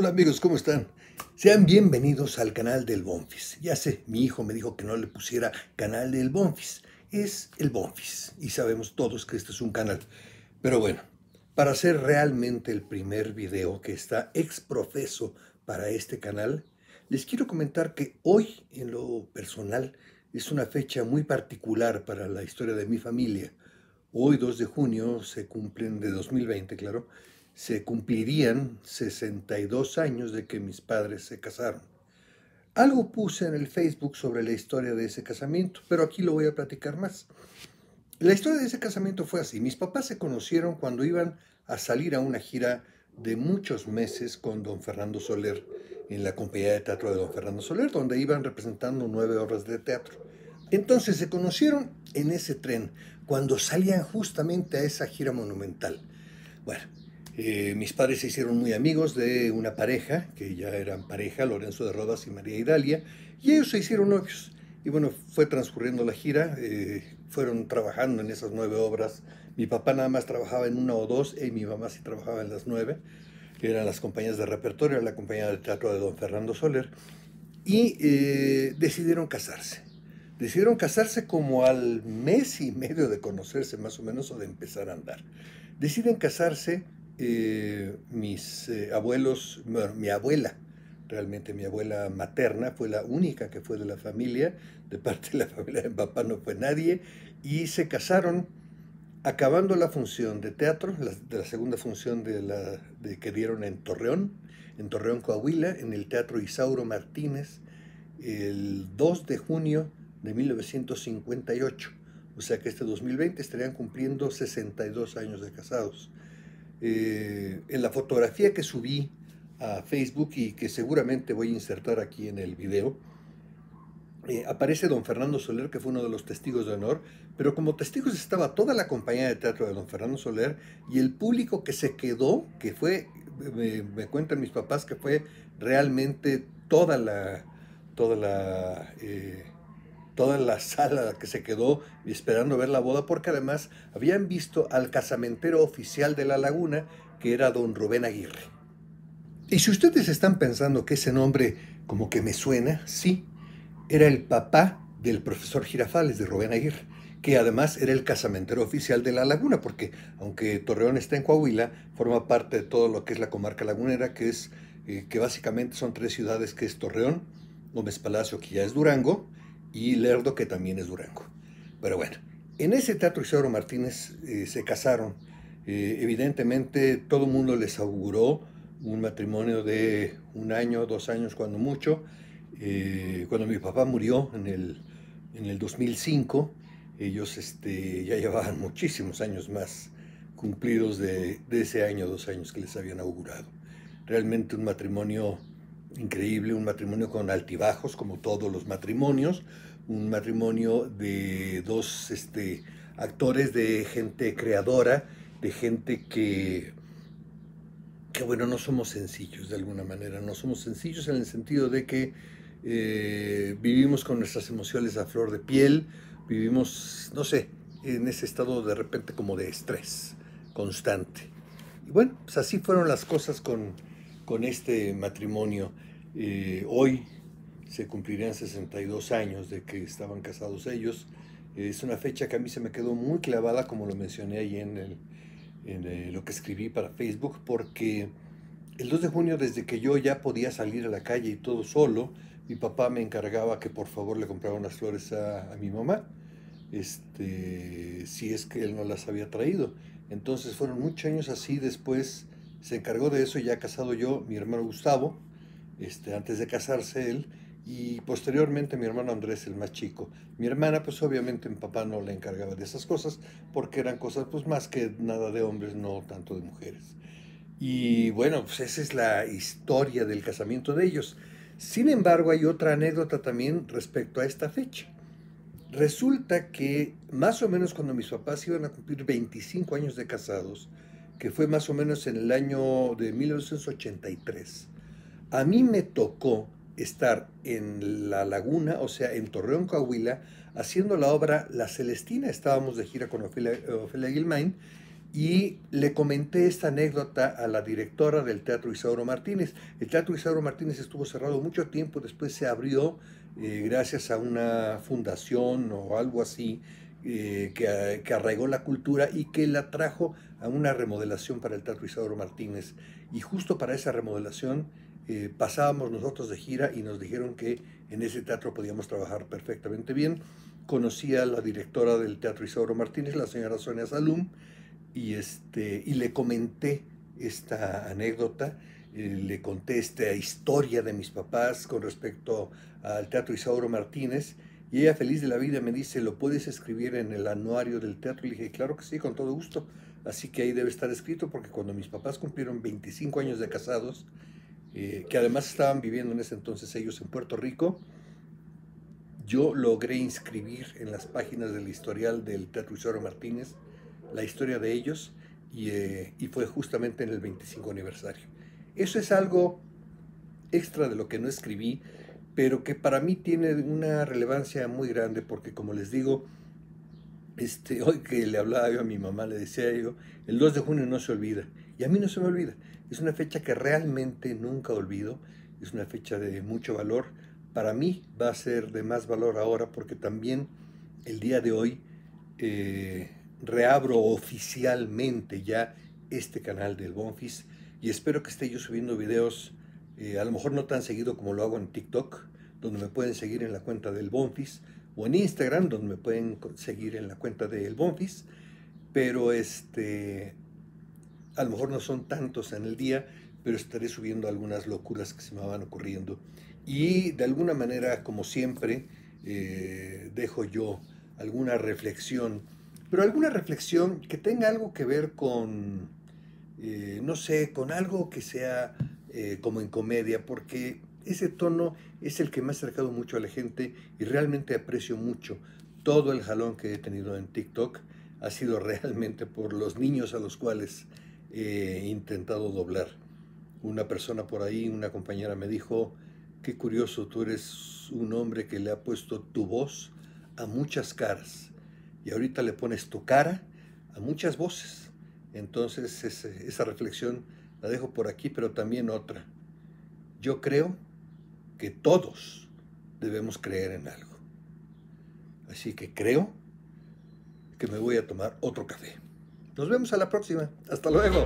Hola amigos, ¿cómo están? Sean bienvenidos al canal del Bonfis. Ya sé, mi hijo me dijo que no le pusiera canal del Bonfis. Es el Bonfis y sabemos todos que este es un canal. Pero bueno, para hacer realmente el primer video que está exprofeso para este canal, les quiero comentar que hoy en lo personal es una fecha muy particular para la historia de mi familia. Hoy, 2 de junio, se cumplen, de 2020, claro, se cumplirían 62 años de que mis padres se casaron. Algo puse en el Facebook sobre la historia de ese casamiento, pero aquí lo voy a platicar más. La historia de ese casamiento fue así. Mis papás se conocieron cuando iban a salir a una gira de muchos meses con don Fernando Soler, en la compañía de teatro de don Fernando Soler, donde iban representando 9 obras de teatro. Entonces se conocieron en ese tren, cuando salían justamente a esa gira monumental. Bueno, mis padres se hicieron muy amigos de una pareja, que ya eran pareja, Lorenzo de Rodas y María Idalia, y ellos se hicieron novios. Y bueno, fue transcurriendo la gira, fueron trabajando en esas 9 obras. Mi papá nada más trabajaba en una o dos, y mi mamá sí trabajaba en las 9, que eran las compañías de repertorio, la compañía de teatro de don Fernando Soler, y decidieron casarse. Decidieron casarse como al mes y medio de conocerse más o menos o de empezar a andar. Deciden casarse mis abuelos, bueno, mi abuela, realmente mi abuela materna fue la única que fue de la familia, de parte de la familia de mi papá no fue nadie, y se casaron acabando la función de teatro, de la segunda función de que dieron en Torreón, Coahuila, en el Teatro Isauro Martínez, el 2 de junio de 1958. O sea que este 2020 estarían cumpliendo 62 años de casados. En la fotografía que subí a Facebook y que seguramente voy a insertar aquí en el video, aparece don Fernando Soler, que fue uno de los testigos de honor, pero como testigos estaba toda la compañía de teatro de don Fernando Soler y el público que se quedó, que fue, me cuentan mis papás, que fue realmente toda la, eh, toda la sala que se quedó esperando ver la boda, porque además habían visto al casamentero oficial de La Laguna, que era don Rubén Aguirre. Y si ustedes están pensando que ese nombre como que me suena, sí, era el papá del profesor Girafales, de Rubén Aguirre, que además era el casamentero oficial de La Laguna, porque aunque Torreón está en Coahuila, forma parte de todo lo que es la comarca lagunera, que básicamente son 3 ciudades, que es Torreón, Gómez Palacio, que ya es Durango, y Lerdo, que también es Durango. Pero bueno, en ese Teatro Isidoro Martínez se casaron. Evidentemente todo el mundo les auguró un matrimonio de 1 año, 2 años cuando mucho. Cuando mi papá murió en el 2005, ellos ya llevaban muchísimos años más cumplidos de ese año, 2 años que les habían augurado. Realmente un matrimonio increíble, un matrimonio con altibajos, como todos los matrimonios, un matrimonio de dos actores, de gente creadora, de gente que bueno, no somos sencillos de alguna manera, no somos sencillos en el sentido de que vivimos con nuestras emociones a flor de piel, vivimos, no sé, en ese estado de repente como de estrés constante. Y bueno, pues así fueron las cosas con este matrimonio. Hoy se cumplirían 62 años de que estaban casados ellos. Es una fecha que a mí se me quedó muy clavada, como lo mencioné ahí lo que escribí para Facebook, porque el 2 de junio, desde que yo ya podía salir a la calle y todo solo, mi papá me encargaba que por favor le comprara unas flores a mi mamá, si es que él no las había traído. Entonces fueron muchos años así. Después se encargó de eso, ya casado yo, mi hermano Gustavo, antes de casarse él, y posteriormente mi hermano Andrés, el más chico. Mi hermana, pues obviamente mi papá no le encargaba de esas cosas, porque eran cosas pues más que nada de hombres, no tanto de mujeres. Y bueno, pues esa es la historia del casamiento de ellos. Sin embargo, hay otra anécdota también respecto a esta fecha. Resulta que más o menos cuando mis papás iban a cumplir 25 años de casados, que fue más o menos en el año de 1983, a mí me tocó estar en La Laguna, o sea, en Torreón, Coahuila, haciendo la obra La Celestina. Estábamos de gira con Ofelia Guilmain, Y le comenté esta anécdota a la directora del Teatro Isauro Martínez. El Teatro Isauro Martínez estuvo cerrado mucho tiempo, después se abrió gracias a una fundación o algo así que arraigó la cultura y que la trajo a una remodelación para el Teatro Isauro Martínez. Y justo para esa remodelación pasábamos nosotros de gira y nos dijeron que en ese teatro podíamos trabajar perfectamente bien. Conocí a la directora del Teatro Isauro Martínez, la señora Sonia Salum, y le comenté esta anécdota, le conté esta historia de mis papás con respecto al Teatro Isauro Martínez, y ella feliz de la vida me dice, ¿lo puedes escribir en el anuario del teatro? Y le dije, claro que sí, con todo gusto. Así que ahí debe estar escrito, porque cuando mis papás cumplieron 25 años de casados, que además estaban viviendo en ese entonces ellos en Puerto Rico, yo logré inscribir en las páginas del historial del Teatro Isauro Martínez la historia de ellos y fue justamente en el 25 aniversario. Eso es algo extra de lo que no escribí, pero que para mí tiene una relevancia muy grande porque, como les digo, hoy que le hablaba yo a mi mamá, le decía yo, el 2 de junio no se olvida, y a mí no se me olvida. Es una fecha que realmente nunca olvido, es una fecha de mucho valor. Para mí va a ser de más valor ahora porque también el día de hoy reabro oficialmente ya este canal del Bonfis y espero que esté yo subiendo videos, a lo mejor no tan seguido como lo hago en TikTok, donde me pueden seguir en la cuenta del Bonfis, o en Instagram, donde me pueden seguir en la cuenta del Bonfis, pero a lo mejor no son tantos en el día, pero estaré subiendo algunas locuras que se me van ocurriendo. Y de alguna manera, como siempre, dejo yo alguna reflexión, pero alguna reflexión que tenga algo que ver con, no sé, con algo que sea como en comedia, porque ese tono es el que me ha acercado mucho a la gente y realmente aprecio mucho. Todo el jalón que he tenido en TikTok ha sido realmente por los niños a los cuales he intentado doblar. Una persona por ahí, una compañera me dijo, qué curioso, tú eres un hombre que le ha puesto tu voz a muchas caras y ahorita le pones tu cara a muchas voces. Entonces esa reflexión la dejo por aquí, pero también otra. Yo creo que todos debemos creer en algo. Así que creo que me voy a tomar otro café. Nos vemos a la próxima. Hasta luego.